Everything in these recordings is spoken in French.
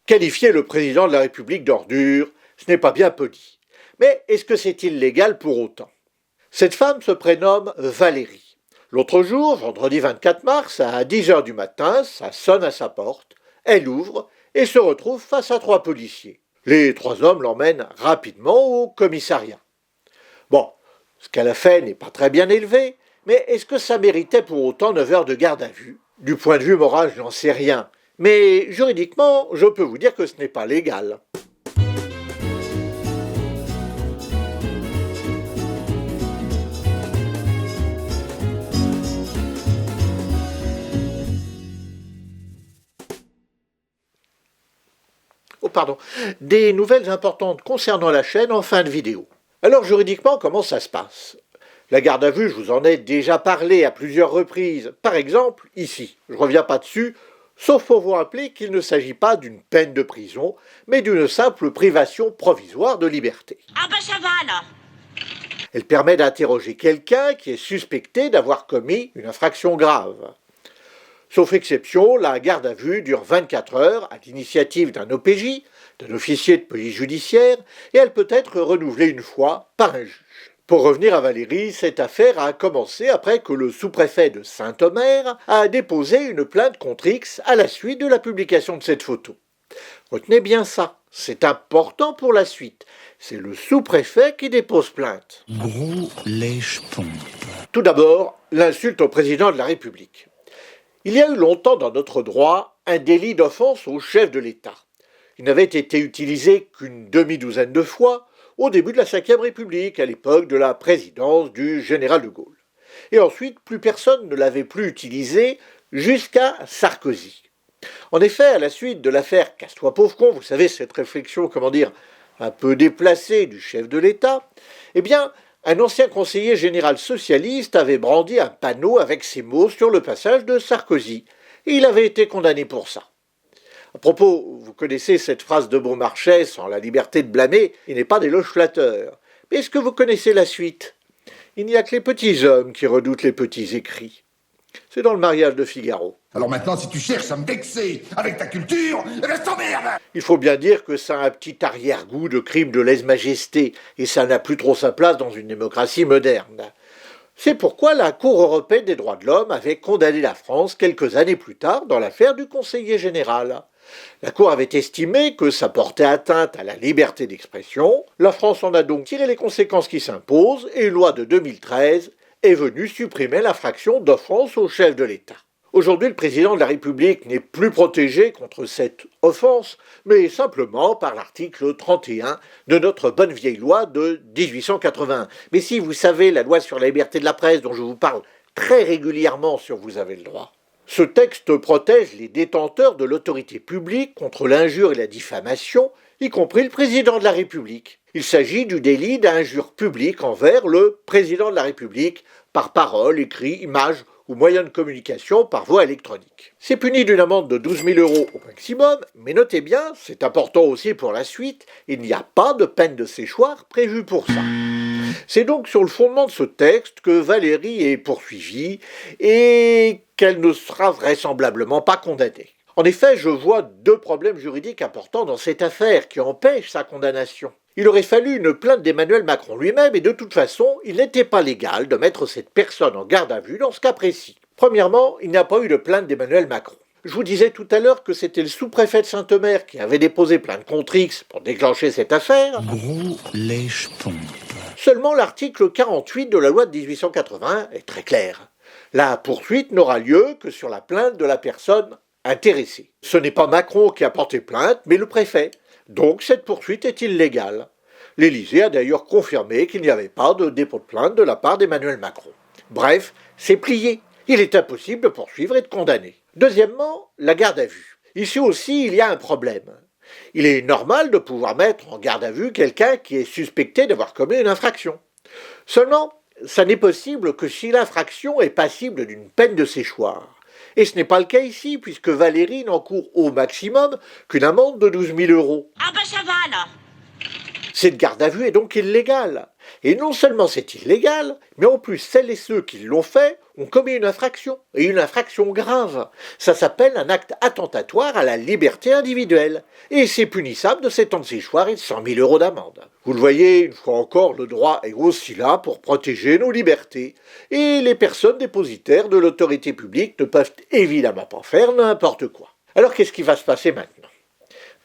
Qualifier le président de la République d'ordure, ce n'est pas bien poli. Mais est-ce que c'est illégal pour autant? Cette femme se prénomme Valérie. L'autre jour, vendredi 24 mars, à 10h du matin, ça sonne à sa porte. Elle ouvre et se retrouve face à 3 policiers. Les 3 hommes l'emmènent rapidement au commissariat. Bon, ce qu'elle a fait n'est pas très bien élevé, mais est-ce que ça méritait pour autant 9 heures de garde à vue? Du point de vue moral, je n'en sais rien. Mais juridiquement, je peux vous dire que ce n'est pas légal. Oh pardon, des nouvelles importantes concernant la chaîne en fin de vidéo. Alors juridiquement, comment ça se passe? La garde à vue, je vous en ai déjà parlé à plusieurs reprises. Par exemple, ici, je ne reviens pas dessus, sauf pour vous rappeler qu'il ne s'agit pas d'une peine de prison, mais d'une simple privation provisoire de liberté. Ah ben ça va alors. Elle permet d'interroger quelqu'un qui est suspecté d'avoir commis une infraction grave. Sauf exception, la garde à vue dure 24 heures à l'initiative d'un OPJ, d'un officier de police judiciaire, et elle peut être renouvelée une fois par un juge. Pour revenir à Valérie, cette affaire a commencé après que le sous-préfet de Saint-Omer a déposé une plainte contre X à la suite de la publication de cette photo. Retenez bien ça, c'est important pour la suite. C'est le sous-préfet qui dépose plainte. Gros lèche-pompe. Tout d'abord, l'insulte au président de la République. Il y a eu longtemps dans notre droit un délit d'offense au chef de l'État. Il n'avait été utilisé qu'une demi-douzaine de fois au début de la Ve République, à l'époque de la présidence du général de Gaulle. Et ensuite, plus personne ne l'avait plus utilisé jusqu'à Sarkozy. En effet, à la suite de l'affaire Casse-toi pauvre con, vous savez, cette réflexion, un peu déplacée du chef de l'État, eh bien, un ancien conseiller général socialiste avait brandi un panneau avec ces mots sur le passage de Sarkozy, et il avait été condamné pour ça. À propos, vous connaissez cette phrase de Beaumarchais, sans la liberté de blâmer, il n'est pas d'éloge flatteur. Mais est-ce que vous connaissez la suite? Il n'y a que les petits hommes qui redoutent les petits écrits. C'est dans le mariage de Figaro. Alors maintenant, si tu cherches à me vexer avec ta culture, reste en merde! Il faut bien dire que ça a un petit arrière-goût de crime de lèse-majesté, et ça n'a plus trop sa place dans une démocratie moderne. C'est pourquoi la Cour européenne des droits de l'homme avait condamné la France quelques années plus tard dans l'affaire du conseiller général. La Cour avait estimé que ça portait atteinte à la liberté d'expression. La France en a donc tiré les conséquences qui s'imposent et une loi de 2013 est venue supprimer l'infraction d'offense au chef de l'État. Aujourd'hui, le président de la République n'est plus protégé contre cette offense, mais simplement par l'article 31 de notre bonne vieille loi de 1881. Mais si vous savez, la loi sur la liberté de la presse dont je vous parle très régulièrement sur Vous avez le droit, ce texte protège les détenteurs de l'autorité publique contre l'injure et la diffamation, y compris le président de la République. Il s'agit du délit d'injure publique envers le président de la République par parole, écrit, image ou moyen de communication par voie électronique. C'est puni d'une amende de 12 000 € au maximum, mais notez bien, c'est important aussi pour la suite, il n'y a pas de peine de séchoir prévue pour ça. C'est donc sur le fondement de ce texte que Valérie est poursuivie et qu'elle ne sera vraisemblablement pas condamnée. En effet, je vois 2 problèmes juridiques importants dans cette affaire qui empêchent sa condamnation. Il aurait fallu une plainte d'Emmanuel Macron lui-même et de toute façon, il n'était pas légal de mettre cette personne en garde à vue dans ce cas précis. Premièrement, il n'y a pas eu de plainte d'Emmanuel Macron. Je vous disais tout à l'heure que c'était le sous-préfet de Saint-Omer qui avait déposé plainte contre X pour déclencher cette affaire. Gros lèche-pompe. Seulement l'article 48 de la loi de 1881 est très clair. La poursuite n'aura lieu que sur la plainte de la personne intéressée. Ce n'est pas Macron qui a porté plainte, mais le préfet. Donc cette poursuite est illégale. L'Élysée a d'ailleurs confirmé qu'il n'y avait pas de dépôt de plainte de la part d'Emmanuel Macron. Bref, c'est plié. Il est impossible de poursuivre et de condamner. Deuxièmement, la garde à vue. Ici aussi, il y a un problème. Il est normal de pouvoir mettre en garde à vue quelqu'un qui est suspecté d'avoir commis une infraction. Seulement, ça n'est possible que si l'infraction est passible d'une peine de séchoir. Et ce n'est pas le cas ici, puisque Valérie n'encourt au maximum qu'une amende de 12 000 €. Ah ben ça va alors. Cette garde à vue est donc illégale. Et non seulement c'est illégal, mais en plus celles et ceux qui l'ont fait ont commis une infraction, et une infraction grave. Ça s'appelle un acte attentatoire à la liberté individuelle, et c'est punissable de 7 ans de séchoir et de 100 000 € d'amende. Vous le voyez, une fois encore, le droit est aussi là pour protéger nos libertés, et les personnes dépositaires de l'autorité publique ne peuvent évidemment pas faire n'importe quoi. Alors qu'est-ce qui va se passer maintenant ?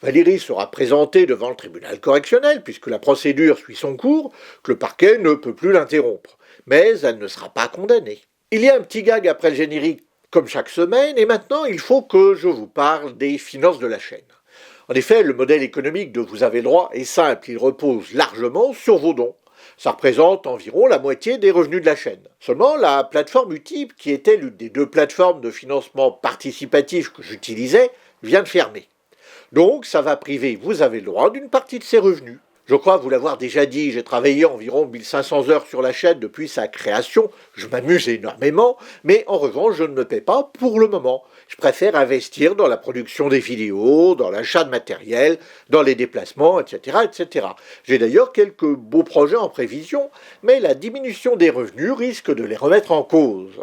Valérie sera présentée devant le tribunal correctionnel, puisque la procédure suit son cours, que le parquet ne peut plus l'interrompre. Mais elle ne sera pas condamnée. Il y a un petit gag après le générique, comme chaque semaine, et maintenant il faut que je vous parle des finances de la chaîne. En effet, le modèle économique de Vous avez le droit est simple, il repose largement sur vos dons. Ça représente environ la moitié des revenus de la chaîne. Seulement, la plateforme Utip, qui était l'une des 2 plateformes de financement participatif que j'utilisais, vient de fermer. Donc, ça va priver Vous avez le droit d'une partie de ses revenus. Je crois vous l'avoir déjà dit, j'ai travaillé environ 1500 heures sur la chaîne depuis sa création, je m'amuse énormément, mais en revanche, je ne me paie pas pour le moment. Je préfère investir dans la production des vidéos, dans l'achat de matériel, dans les déplacements, etc., etc. J'ai d'ailleurs quelques beaux projets en prévision, mais la diminution des revenus risque de les remettre en cause.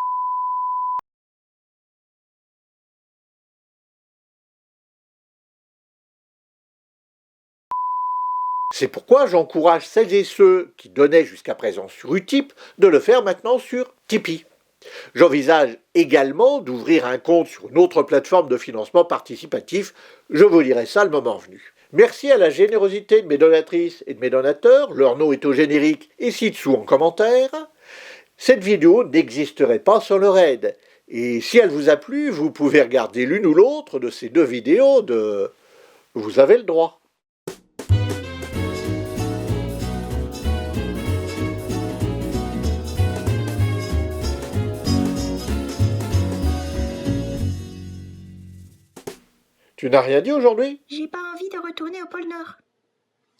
C'est pourquoi j'encourage celles et ceux qui donnaient jusqu'à présent sur Utip de le faire maintenant sur Tipeee. J'envisage également d'ouvrir un compte sur une autre plateforme de financement participatif, je vous dirai ça le moment venu. Merci à la générosité de mes donatrices et de mes donateurs, leur nom est au générique et ci-dessous en commentaire. Cette vidéo n'existerait pas sans leur aide, et si elle vous a plu, vous pouvez regarder l'une ou l'autre de ces 2 vidéos de Vous avez le droit. Tu n'as rien dit aujourd'hui ? J'ai pas envie de retourner au pôle Nord.